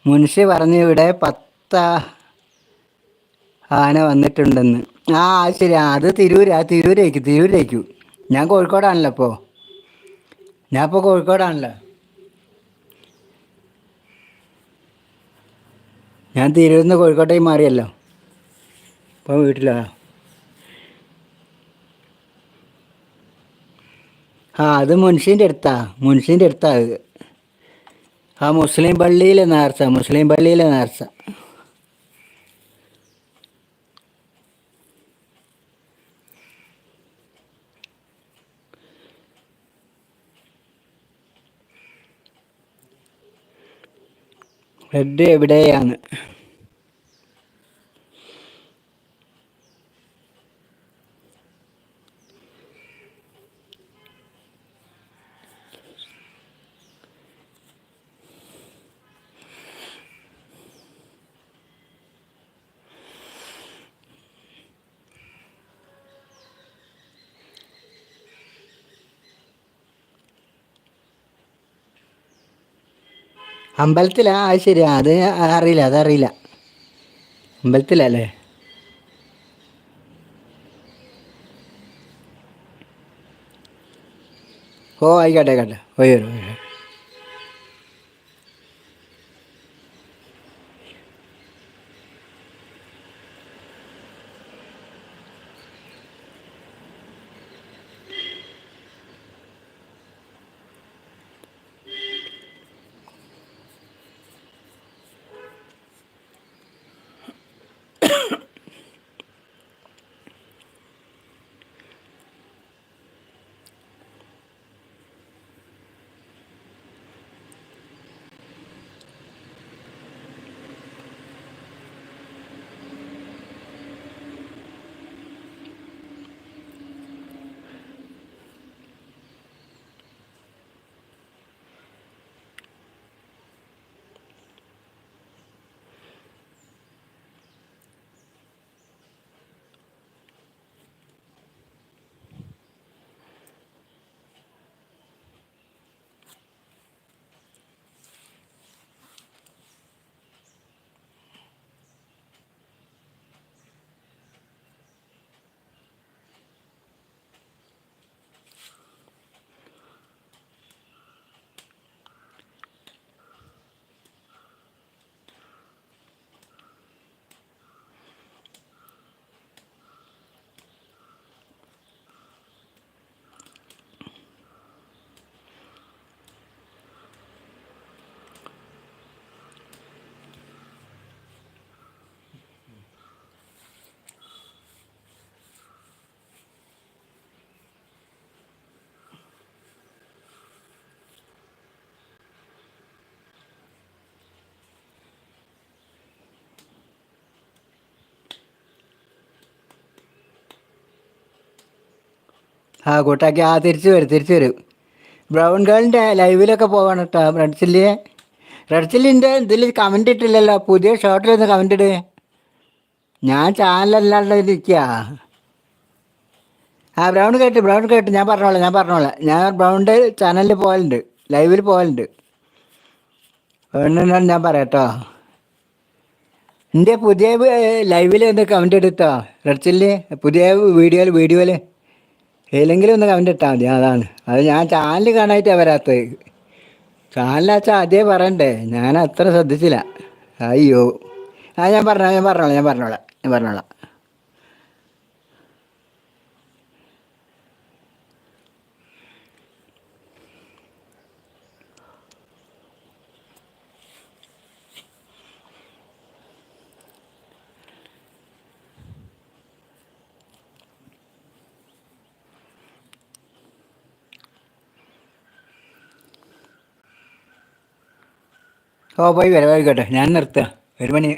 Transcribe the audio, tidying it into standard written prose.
മുൻഷി പറഞ്ഞു ഇവിടെ 10 ആന വന്നിട്ടുണ്ടെന്ന്. ആ അത് ശരി. അത് തിരൂരേക്കും. ഞാൻ കോഴിക്കോടാണല്ലോ ഇപ്പോൾ. ഞാൻ ഇപ്പോൾ കോഴിക്കോടാണല്ലോ. ഞാൻ തിരൂരിൽ നിന്ന് കോഴിക്കോട്ടേക്ക് മാറിയല്ലോ. ഇപ്പോൾ വീട്ടിലാ. അത് മുൻഷീൻ്റെ അടുത്താ അത്. മുസ്ലിം പള്ളിയിലെ നേർച്ച. റെഡ് എവിടെയാണ്? അമ്പലത്തിലാ? അത് ശരി. അതറിയില്ല. അമ്പലത്തിലല്ലേ? ഓ ആയിക്കോട്ടെ പോയി വരും. കൂട്ടാക്കി. തിരിച്ചു വരും. ബ്രൗൺ ഗേളിൻ്റെ ലൈവിലൊക്കെ പോവാണ് കേട്ടോ. റെഡ് ചില്ലിൻ്റെ ഇതിൽ കമൻ്റ് ഇട്ടില്ലല്ലോ. പുതിയ ഷോർട്ടിലൊന്ന് കമൻ്റ് ഇട്. ഞാൻ ചാനലല്ലാണ്ട് ഇരിക്കുക. ബ്രൗൺ കേട്ട്. ഞാൻ പറഞ്ഞോളാം. ഞാൻ ബ്രൗണിൻ്റെ ചാനലിൽ പോകലുണ്ട്, ലൈവിൽ പോകലുണ്ട്. വേണമെന്നാണ് ഞാൻ പറയാം കേട്ടോ. എൻ്റെ പുതിയ ലൈവിൽ ഒന്ന് കമൻ്റ് എടുത്തോ. റെഡ് ചില്ലി പുതിയ വീഡിയോയിൽ ഏതെങ്കിലും ഒന്ന് കമൻ്റ് ഇട്ടാൽ മതി. അതാണ് അത്. ഞാൻ ചാനൽ കാണാനായിട്ടാണ് വരാത്തത്. ചാനലാച്ചാൽ അതേ പറയണ്ടേ. ഞാൻ അത്ര ശ്രദ്ധിച്ചില്ല. അയ്യോ. ഞാൻ പറഞ്ഞോളാം. പോയി വരാം. ആയിക്കോട്ടെ. ഞാൻ നിർത്തുക. 1 മണി.